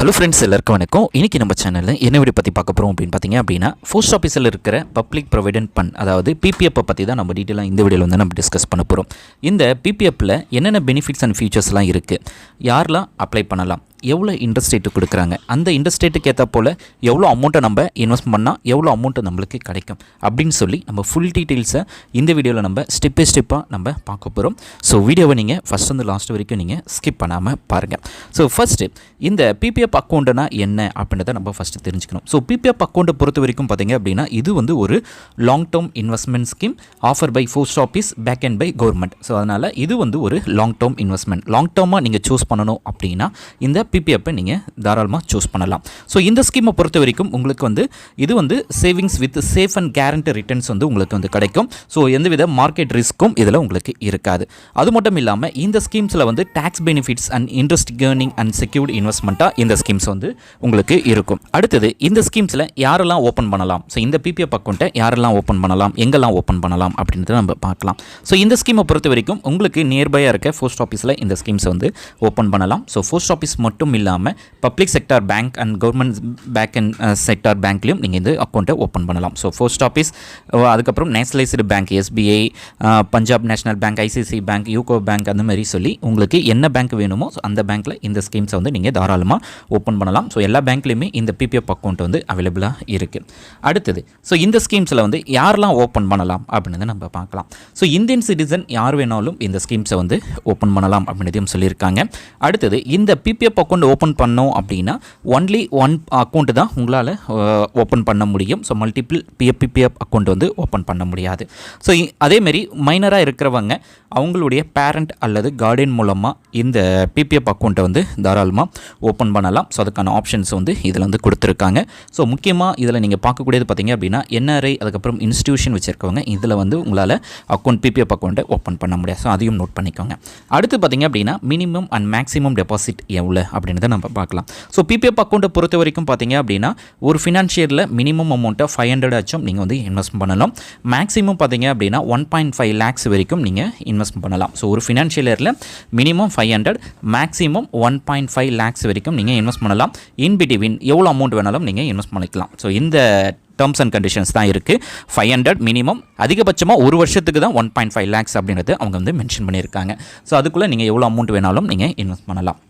Hello friends, எல்லாருக்கும் வணக்கம். இன்றைக்கி நம்ம சேனலில் என்ன வீடியோ பற்றி பார்க்க போகிறோம் அப்படின்னு பார்த்தீங்க அப்படின்னா, போஸ்ட் ஆஃபீஸில் இருக்கிற பப்ளிக் ப்ரொவிடென்ட் ஃபண்ட், அதாவது பிபிஎஃப் பற்றி தான் நம்ம டீட்டெயிலாக இந்த வீடியோவில் வந்து நம்ம டிஸ்கஸ் பண்ண போகிறோம். இந்த பிபிஎஃப்பில் என்னென்ன பெனிஃபிட்ஸ் அண்ட் ஃபீச்சர்ஸ்லாம் இருக்குது, யாரெல்லாம் அப்ளை பண்ணலாம், எவ்வளோ இன்ட்ரெஸ்ட் ரேட்டு கொடுக்குறாங்க, அந்த இன்ட்ரெஸ்ட் ரேட்டுக்கு ஏற்ற போல் எவ்வளோ அமௌண்ட்டை நம்ம இன்வெஸ்ட் பண்ணால் எவ்வளோ அமௌண்ட்டு நம்மளுக்கு கிடைக்கும் அப்படின்னு சொல்லி நம்ம ஃபுல் டீட்டெயில்ஸை இந்த வீடியோவில் நம்ம ஸ்டெப் பை ஸ்டெப்பாக நம்ம பார்க்க போகிறோம். ஸோ வீடியோவை நீங்கள் ஃபஸ்ட் வந்து லாஸ்ட் வரைக்கும் நீங்கள் ஸ்கிப் பண்ணாமல் பாருங்கள். ஸோ ஃபஸ்ட்டு இந்த பிபிஎஃப் அக்கௌண்ட்டுனா என்ன அப்படின்றத நம்ம ஃபஸ்ட்டு தெரிஞ்சுக்கணும். ஸோ பிபிஎஃப் அக்கௌண்ட்டை பொறுத்த வரைக்கும் பார்த்தீங்க அப்படின்னா, இது வந்து ஒரு long term investment scheme offer by post office back and by government. So அதனால் இது வந்து ஒரு லாங் டேர்ம் இன்வெஸ்ட்மெண்ட். லாங் டேர்மாக நீங்கள் சூஸ் பண்ணணும் அப்படின்னா இந்த பிபிஎஃப்பை நீங்கள் தாராளமாக சூஸ் பண்ணலாம். ஸோ இந்த ஸ்கீமை பொறுத்த வரைக்கும் உங்களுக்கு வந்து இது வந்து savings with safe and guarantee returns வந்து உங்களுக்கு வந்து கிடைக்கும். ஸோ எந்தவித மார்க்கெட் ரிஸ்க்கும் இதில் உங்களுக்கு இருக்காது. அது மட்டும் இல்லாமல் இந்த ஸ்கீம்ஸில் வந்து டேக்ஸ் பெனிஃபிட்ஸ் அண்ட் இன்ட்ரெஸ்ட் கேர்னிங் அண்ட் செக்யூர்ட் இன்வெஸ்ட்மெண்ட்டாக இந்த ஸ்கீம்ஸ் வந்து உங்களுக்கு இருக்கும். அடுத்தது இந்த ஸ்கீம்ஸில் யாரெல்லாம் ஓப்பன் பண்ணலாம், ஸோ இந்த பிபிஎஃப் அக்கௌண்ட்டை யாரெல்லாம் ஓப்பன் பண்ணலாம், எங்கெல்லாம் ஓப்பன் பண்ணலாம் அப்படின்றத நம்ம பார்க்கலாம். ஸோ இந்த ஸ்கீமை பொறுத்த வரைக்கும் உங்களுக்கு நியர்பையாக இருக்க போஸ்ட் ஆஃபீஸில் இந்த ஸ்கீம்ஸை வந்து ஓப்பன் பண்ணலாம். ஸோ போஸ்ட் ஆஃபீஸ் மட்டும் இல்லாமல் public sector bank and government பேக் அண்ட் செக்டார் பேங்க்லையும் நீங்கள் இந்த அக்கௌண்ட்டை ஓப்பன் பண்ணலாம். ஸோ போஸ்ட் ஆஃபீஸ், அதுக்கப்புறம் nationalised bank SBI, Punjab national bank, ICICI bank, UCO bank, அந்த மாதிரி சொல்லி உங்களுக்கு என்ன பேங்க் வேணுமோ அந்த பேங்க்கில் இந்த ஸ்கீம்ஸை வந்து நீங்கள் தாராளமாக ஓப்பன் பண்ணலாம். ஸோ எல்லா பேங்க்லேயுமே இந்த பிபிஎஃப் அக்கௌண்ட் வந்து அவைலபிளாக இருக்குது. அடுத்தது ஸோ இந்த ஸ்கீம்ஸில் வந்து யாரெல்லாம் ஓப்பன் பண்ணலாம் அப்படின்னு நம்ம பார்க்கலாம். ஸோ இந்தியன் சிட்டிசன் யார் வேணாலும் இந்த ஸ்கீம்ஸை வந்து ஓப்பன் பண்ணலாம் அப்படின்றதையும் சொல்லியிருக்காங்க. அடுத்தது இந்த பிபிஎஃப் அக்கௌண்ட் ஓப்பன் பண்ணோம் அப்படின்னா ஒன்லி ஒன் அக்கௌண்ட் தான் உங்களால் ஓப்பன் பண்ண முடியும். ஸோ மல்டிபிள் பிபிஎஃப் அக்கௌண்ட் வந்து ஓப்பன் பண்ண முடியாது. ஸோ அதேமாரி மைனராக இருக்கிறவங்க அவங்களுடைய பேரண்ட் அல்லது கார்டியன் மூலமாக இந்த பிபிஎஃப் அக்கௌண்ட்டை வந்து தாராளமாக ஓப்பன் பண்ணலாம். ஸோ அதுக்கான ஆப்ஷன்ஸ் வந்து இதில் வந்து கொடுத்துருக்காங்க. ஸோ முக்கியமாக இதில் நீங்கள் பார்க்கக்கூடியது பார்த்தீங்க அப்படின்னா என்ஆர்ஐ, அதுக்கப்புறம் இன்ஸ்டியூஷன் வச்சுருக்கவங்க இதில் வந்து உங்களால் அக்கௌண்ட் பிபிஎஃப் அக்கௌண்ட்டை ஓப்பன் பண்ண முடியாது. ஸோ அதையும் நோட் பண்ணிக்கோங்க. அடுத்து பார்த்தீங்க அப்படின்னா மினிமம் அண்ட் மேக்ஸிமம் டெபாசிட் எவ்வளோ அப்படின்றத நம்ம பார்க்கலாம். ஸோ பிபிஎஃப் அக்கௌண்ட்டை பொறுத்த வரைக்கும் பார்த்தீங்க அப்படின்னா ஒரு ஃபினான்ஷியரில் மினிமம் அமௌண்ட்டை 500 ஆச்சும் நீங்கள் வந்து இன்வெஸ்ட் பண்ணலாம். மேக்ஸிமம் பார்த்தீங்க அப்படின்னா 1.5 lakhs வரைக்கும் நீங்கள் இன்வெஸ்ட் பண்ணலாம். ஸோ ஒரு ஃபினான்ஷியல் இயரில் மினிமம் 500, மேக்ஸிமம் 1.5 lakhs வரைக்கும் நீங்கள் இன்வெஸ்ட் பண்ணலாம். இன் பிட்வீன் எவ்வளோ அமௌண்ட் வேணாலும் நீங்கள் இன்வெஸ்ட் பண்ணிக்கலாம். ஸோ இந்த டேர்ம்ஸ் அண்ட் கண்டிஷன்ஸ் தான் இருக்குது. 500 மினிமம், அதிகபட்சமாக ஒரு வருஷத்துக்கு தான் 1.5 lakhs அப்படின்றது அவங்க வந்து மென்ஷன் பண்ணியிருக்காங்க. ஸோ அதுக்குள்ளே நீங்கள் எவ்வளோ அமௌண்ட் வேணாலும் நீங்கள் இன்வெஸ்ட் பண்ணலாம்.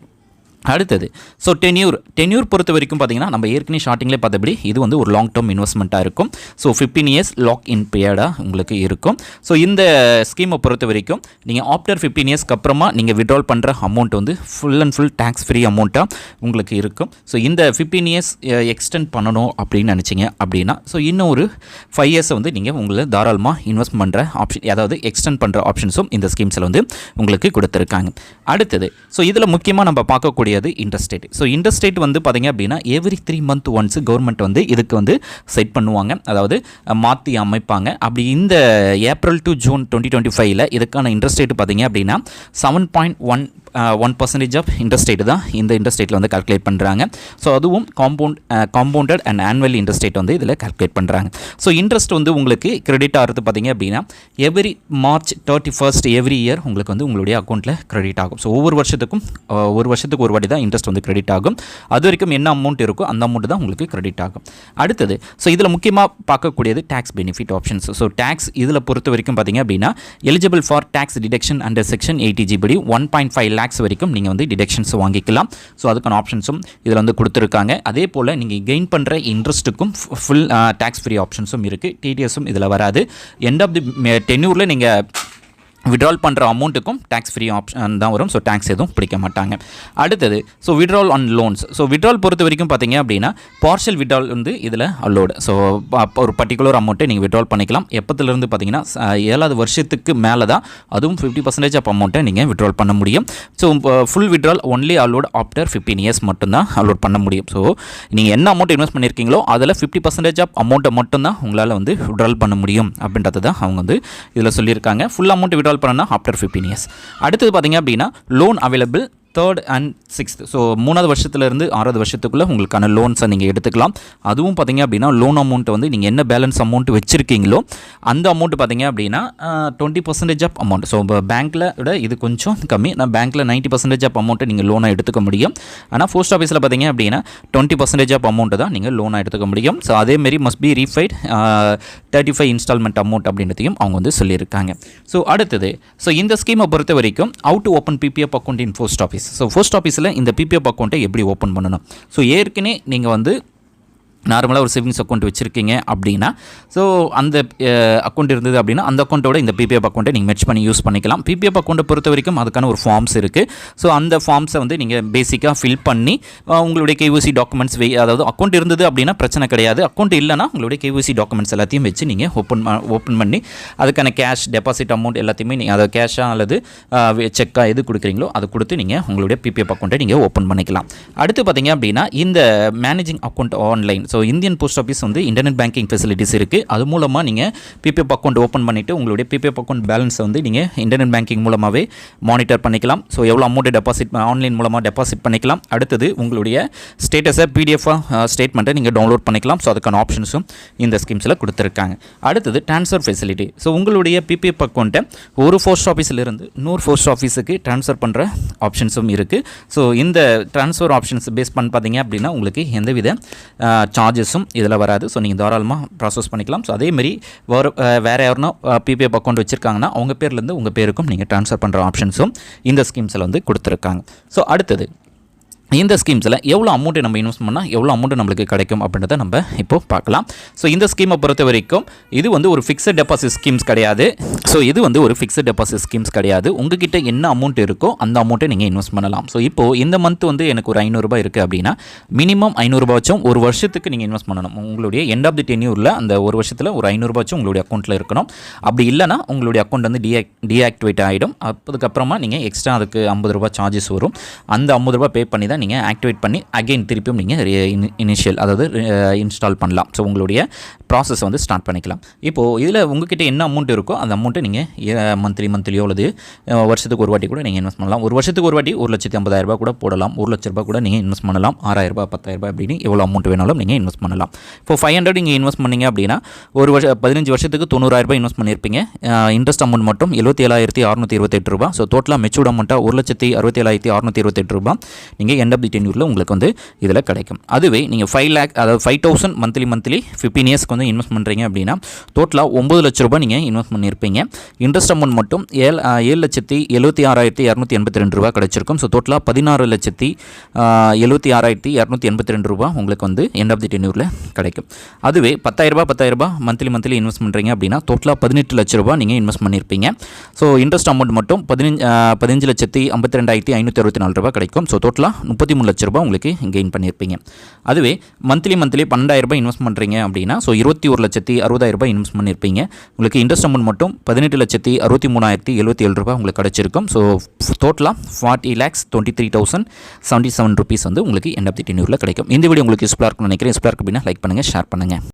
அடுத்தது ஸோ டென்யூர் பொறுத்த வரைக்கும் பார்த்தீங்கன்னா நம்ம ஏற்கனவே ஸ்டார்டிங்லேயே பார்த்தபடி இது வந்து ஒரு லாங் டேர்ம் இன்வெஸ்ட்மெண்ட்டாக இருக்கும். ஸோ 15 years லாக் இன் பீரியடாக உங்களுக்கு இருக்கும். ஸோ இந்த ஸ்கீமை பொறுத்த வரைக்கும் நீங்கள் ஆஃப்டர் 15 yearsக்கு அப்புறமா நீங்கள் விட்ரால் பண்ணுற அமௌண்ட் வந்து full and full tax free அமௌண்ட்டாக உங்களுக்கு இருக்கும். ஸோ இந்த 15 years எக்ஸ்டெண்ட் பண்ணணும் அப்படின்னு நினச்சிங்க அப்படின்னா ஸோ இன்னும் ஒரு 5 years வந்து நீங்கள் உங்களை தாராளமாக இன்வெஸ்ட் பண்ணுற ஆப்ஷன், அதாவது எக்ஸ்டெண்ட் பண்ணுற ஆப்ஷன்ஸும் இந்த ஸ்கீம்ஸில் வந்து உங்களுக்கு கொடுத்துருக்காங்க. அடுத்தது ஸோ இதில் முக்கியமாக நம்ம பார்க்கக்கூடிய interest rate. So interest rate வந்து பார்த்தீங்க அப்படின்னா எவ்ரி 3 months ஒன்ஸ் கவர்மெண்ட் வந்து இதுக்கு வந்து செட் பண்ணுவாங்க, அதாவது மாற்றி அமைப்பாங்க. அப்படி இந்த ஏப்ரல் டு ஜூன் 2025 இதுக்கான இன்ட்ரெஸ்ட் ரேட் பார்த்தீங்க அப்படின்னா 7.1% ஆஃப் இன்ட்ரெஸ்ட் ரேட் தான் இந்த இன்ட்ரெஸ்ட் ரேட்டில் வந்து கால்குலேட் பண்ணுறாங்க. ஸோ அதுவும் compounded and annual interest rate வந்து இதில் கால்குலேட் பண்ணுறாங்க. ஸோ இன்ட்ரெஸ்ட் வந்து உங்களுக்கு கிரெடிட் ஆகிறது பார்த்தீங்க அப்படின்னா every March 31st every year உங்களுக்கு வந்து உங்களுடைய அக்கௌண்ட்டில் கிரெடிட் ஆகும். ஸோ ஒவ்வொரு வருஷத்துக்கு ஒரு வாட்டி தான் இன்ட்ரெஸ்ட் வந்து கிரெடிட் ஆகும். அது வரைக்கும் என்ன அமௌண்ட் இருக்கோ அந்த அமௌண்ட் தான் உங்களுக்கு கிரெடிட் ஆகும். அடுத்தது ஸோ இதில் முக்கியமாக பார்க்கக்கூடியது tax benefit options. So tax இதில் பொறுத்த வரைக்கும் பார்த்தீங்க அப்படின்னா eligible for tax deduction under section 80G படி 1.5 lakhs வரைக்கும் நீங்கள் வந்து டிடக்ஷன்ஸ் வாங்கிக்கலாம். ஸோ அதுக்கான ஆப்ஷன்ஸும் இதில் வந்து கொடுத்துருக்காங்க. அதே போல் நீங்கள் கெயின் பண்ணுற இன்ட்ரெஸ்ட்டுக்கும் ஃபுல் டேக்ஸ் ஃப்ரீ ஆப்ஷன்ஸும் இருக்குது. டிடிஎஸும் இதில் வராது. எண்ட் ஆஃப் தி டென்யூரில் நீங்கள் விட்ரால் பண்ணுற அமௌண்ட்டுக்கும் டேக்ஸ் ஃப்ரீ ஆப்ஷன் தான் வரும். ஸோ டேக்ஸ் எதுவும் பிடிக்க மாட்டாங்க. அடுத்தது so withdrawal on loans. So withdrawal பொறுத்த வரைக்கும் பார்த்தீங்க அப்படின்னா பார்ஷியல் விட்ரால் வந்து இதில் அலோடு. ஸோ ஒரு பர்டிகுலர் அமௌண்ட்டை நீங்கள் விட்ரால் பண்ணிக்கலாம். எப்போத்துலேருந்து பார்த்தீங்கன்னா 7வது வருஷத்துக்கு மேலே தான் அதுவும் 50% ஆஃப் அமௌண்ட்டை நீங்கள் விட்ரால் பண்ண முடியும். So full withdrawal only allowed after 15 years மட்டும்தான் அலோட் பண்ண முடியும். ஸோ நீங்கள் என்ன அமௌண்ட் இன்வெஸ்ட் பண்ணியிருக்கீங்களோ அதில் 50% ஆஃப் அமௌண்ட்டை மட்டும்தான் உங்களால் வந்து விட்ரால் பண்ண முடியும் அப்படின்றது தான் அவங்க வந்து இதில் சொல்லியிருக்காங்க. ஃபுல் அமௌண்ட் விட்ரால் பண்ணா ஆஃப்டர் 15 years. அடுத்தது பார்த்தீங்க அப்படின்னா loan available 3rd and 6th. So 3வது வருஷத்துலேருந்து 6வது வருஷத்துக்குள்ளே உங்களுக்கான லோன்ஸை நீங்கள் எடுத்துக்கலாம். அதுவும் பார்த்தீங்க அப்படின்னா லோன் அமௌண்ட்டை வந்து நீங்கள் என்ன பேலன்ஸ் அமௌண்ட் வச்சுருக்கீங்களோ அந்த அமௌண்ட் பார்த்தீங்க அப்படின்னா 20% ஆஃப் அமௌண்ட். ஸோ பேங்க்கில் விட இது கொஞ்சம் கம்மி. நான் பேங்க்கில் 90% ஆஃப் அமௌண்ட்டை நீங்கள் லோனை எடுத்துக்க முடியும். ஆனால் போஸ்ட் ஆஃபீஸில் பார்த்தீங்க அப்படின்னா 20% ஆஃப் அமௌண்ட்டு தான் நீங்கள் லோனை எடுத்துக்க முடியும். ஸோ அதேமாரி மஸ்ட் பி ரீஃபைட் 35 இன்ஸ்டால்மெண்ட் அமௌண்ட் அப்படின்றதையும் அவங்க வந்து சொல்லியிருக்காங்க. ஸோ அடுத்தது, ஸோ இந்த ஸ்கீமை பொறுத்த வரைக்கும் how to open PPF account in post office. So post ஆஃபீஸில் இந்த PPF அக்கௌண்ட்டை எப்படி ஓப்பன் பண்ணணும். ஸோ ஏற்கனவே நீங்கள் வந்து நார்மலாக ஒரு சேவிங்ஸ் அக்கௌண்ட் வச்சுருக்கீங்க அப்படின்னா, ஸோ அந்த அக்கௌண்ட் இருந்தது அப்படின்னா அந்த அக்கௌண்ட்டோட இந்த பிபிஎஃப் அக்கௌண்ட்டை நீங்கள் மெர்ஜ் பண்ணி யூஸ் பண்ணிக்கலாம். பிபிஎஃப் அக்கௌண்ட்டை பொறுத்த வரைக்கும் அதுக்கான ஒரு ஃபார்ம்ஸ் இருக்குது. ஸோ அந்த ஃபார்ம்ஸை வந்து நீங்கள் பேசிக்காக ஃபில் பண்ணி உங்களுடைய KYC டாக்குமெண்ட்ஸ் அதாவது அக்கௌண்ட் இருந்தது அப்படின்னா பிரச்சனை கிடையாது. அக்கௌண்ட் இல்லைனா உங்களுடைய KYC டாக்குமெண்ட்ஸ் எல்லாத்தையும் வச்சு நீங்கள் ஓப்பன் பண்ணி அதுக்கான கேஷ் டெபாசிட் அமௌண்ட் எல்லாத்தையுமே நீங்கள் அதை கேஷாக அல்லது செக்காக எது கொடுக்குறீங்களோ அதை கொடுத்து நீங்கள் உங்களுடைய பிபிஎஃப் அக்கௌண்ட்டை நீங்கள் ஓப்பன் பண்ணிக்கலாம். அடுத்து பார்த்தீங்க அப்படின்னா இந்த managing account online. So Indian post office வந்து இன்டர்நெட் பேங்கிங் ஃபெசிலிட்டிஸ் இருக்குது. அது மூலமாக நீங்கள் பிபிஎஃப் அக்கௌண்ட் ஓப்பன் பண்ணிவிட்டு உங்களுடைய பிபிஎஃப் அக்கௌண்ட் பேலன்ஸை வந்து நீங்கள் இன்டர்நெட் பேங்கிங் மூலமாகவே மானிட்டர் பண்ணிக்கலாம். ஸோ எவ்வளோ அமௌண்ட்டு டெபாசிட் ஆன்லைன் மூலமாக டெபாசிட் பண்ணிக்கலாம். அடுத்தது உங்களுடைய ஸ்டேட்டஸை பிடிஎஃபாக ஸ்டேட்மெண்ட்டை நீங்கள் டவுன்லோட் பண்ணிக்கலாம். ஸோ அதுக்கான ஆப்ஷன்ஸும் இந்த ஸ்கீம்ஸில் கொடுத்துருக்காங்க. அடுத்தது ட்ரான்ஸ்ஃபர் ஃபெசிலிட்டி. ஸோ உங்களுடைய பிபிஎஃப் அக்கௌண்ட்டை ஒரு போஸ்ட் ஆஃபீஸிலிருந்து இன்னொரு போஸ்ட் ஆஃபீஸுக்கு ட்ரான்ஸ்ஃபர் பண்ணுற ஆப்ஷன்ஸும் இருக்குது. ஸோ இந்த ட்ரான்ஸ்ஃபர் ஆப்ஷன்ஸ் பேஸ் பண்ணி பார்த்தீங்க அப்படின்னா உங்களுக்கு எந்தவித சார்ஜஸும் இதில் வராது. ஸோ நீங்கள் தாராளமாக ப்ராசஸ் பண்ணிக்கலாம். ஸோ அதேமாரி வேறு யாருன்னா பிபிஎஃப் அக்கௌண்ட் வச்சுருக்காங்கன்னா அவங்க பேர்லேருந்து உங்கள் பேருக்கும் நீங்கள் ட்ரான்ஸ்ஃபர் பண்ணுற ஆப்ஷன்ஸும் இந்த ஸ்கீம்ஸில் வந்து கொடுத்துருக்காங்க. ஸோ அடுத்தது இந்த ஸ்கீம்ஸில் எவ்வளோ அமௌண்ட்டு நம்ம இன்வெஸ்ட் பண்ணால் எவ்வளோ அமௌண்ட்டு நம்மளுக்கு கிடைக்கும் அப்படின்றத நம்ம இப்போ பார்க்கலாம். ஸோ இந்த ஸ்கீமை பொறுத்த வரைக்கும் இது வந்து ஒரு ஃபிக்ஸட் டெபாசிட் ஸ்கீம்ஸ் கிடையாது. ஸோ இது வந்து ஒரு ஃபிக்ஸட் டெபாசிட் ஸ்கீம்ஸ் கிடையாது. உங்ககிட்ட என்ன அமௌண்ட் இருக்கோ அந்த அமௌண்ட்டை நீங்கள் இன்வெஸ்ட் பண்ணலாம். ஸோ இப்போது இந்த மந்த் வந்து எனக்கு ஒரு 500 இருக்குது அப்படின்னா மினிமம் 500 வச்சும் ஒரு வருஷத்துக்கு நீங்கள் இன்வெஸ்ட் பண்ணணும். உங்களுடைய எண்ட் ஆஃப் தி டென்யூரில் அந்த ஒரு வருஷத்தில் ஒரு 500 வச்சும் உங்களுடைய அக்கௌண்ட்டில் இருக்கணும். அப்படி இல்லைனா உங்களுடைய அக்கௌண்ட் வந்து டீஆக்டிவேட் ஆகிடும். அதுக்கப்புறமா நீங்கள் எக்ஸ்ட்ரா அதுக்கு 50 ரூபா சார்ஜஸ் வரும். அந்த 50 ரூபா பே பண்ணி தான் நீங்கள் ஆக்டிவேட் பண்ணி அகைன் திருப்பியும் நீங்கள் இனிஷியல் அதாவது இன்ஸ்டால் பண்ணலாம். ஸோ உங்களுடைய ப்ராசஸ் வந்து ஸ்டார்ட் பண்ணிக்கலாம். இப்போது இதில் உங்ககிட்ட என்ன அமௌண்ட் இருக்கோ அந்த அமௌண்ட்டை நீங்கள் மந்த்லியோ அல்லது வருஷத்துக்கு ஒரு வாட்டி கூட நீங்கள் இன்வெஸ்ட் பண்ணலாம். ஒரு வருஷத்துக்கு ஒரு வாட்டி 1,50,000 கூட போடலாம். 1 லட்ச ரூபா கூட நீங்கள் இன்வெஸ்ட் பண்ணலாம். 6,000 10,000 அப்படின்னு எவ்வளோ அமௌண்ட் வேணாலும் நீங்கள் இன்வெஸ்ட் பண்ணலாம். இப்போ 500 நீங்கள் இன்வெஸ்ட் பண்ணிங்க அப்படின்னா ஒரு 15 வருஷத்துக்கு 90,000 இன்வெஸ்ட் பண்ணியிருப்பீங்க. இன்ட்ரெஸ்ட் அமௌண்ட் மட்டும் 77,628 ரூபா. ஸோ டோட்டலாக மெச்சூர்ட் அமௌண்ட்டாக 1,67,628 ரூபா நீங்கள் எண்ட் ஆஃப் தி டென்யூரில் உங்களுக்கு வந்து இதில் கிடைக்கும். அதுவே நீங்கள் 5 lakh அதாவது 5,000 மந்த்லி 15 இயர்ஸ்க்கு வந்து இன்வெஸ்ட் பண்ணுறீங்க அப்படின்னா டோட்டலாக 9 லட்ச ரூபாய் நீங்கள் இன்வெஸ்ட் பண்ணியிருப்பீங்க. இன்ட்ரெஸ்ட் அமௌண்ட் மட்டும் 7,76,282 ரூபா கிடைச்சிருக்கும். ஸோ டோட்டலாக 16,76,282 ரூபா உங்களுக்கு வந்து எண்ட் ஆஃப் தி டென்யூரில் கிடைக்கும். அதுவே 10,000 மந்த்லி இன்வெஸ்ட் பண்ணுறீங்க அப்படின்னா டோட்டலாக 18 லட்ச ரூபா நீங்கள் இன்வெஸ்ட் பண்ணியிருப்பீங்க. ஸோ இன்ட்ரெஸ்ட் அமௌண்ட் மட்டும் 15,52,564 ரூபா கிடைக்கும். ஸோ டோட்டலாக 33 லட்ச ரூபா உங்களுக்கு கெயின் பண்ணியிருப்பீங்க. அதுவே மந்த்லி 12,000 இன்வெஸ்ட் பண்ணுறீங்க அப்படின்னா ஸோ 21,60,000 இன்வெஸ்ட் பண்ணியிருப்பீங்க. உங்களுக்கு இன்ட்ரெஸ்ட் அமௌண்ட் மட்டும் 18,63,077 ரூபா உங்களுக்கு கிடச்சிருக்கும். ஸோ டோட்டலாக 40,23,077 ருபீஸ் வந்து உங்களுக்கு எண்ட் ஆஃப் தி டென்யூரில் கிடைக்கும். இந்த வீடியோ உங்களுக்கு யூஸ்ஃபுல்லாக இருக்கும்னு நினைக்கிறேன். யூஸ்ஃபுல்லாக இருக்கு அப்படின்னா லைக் பண்ணுங்கள், ஷேர் பண்ணுங்கள்.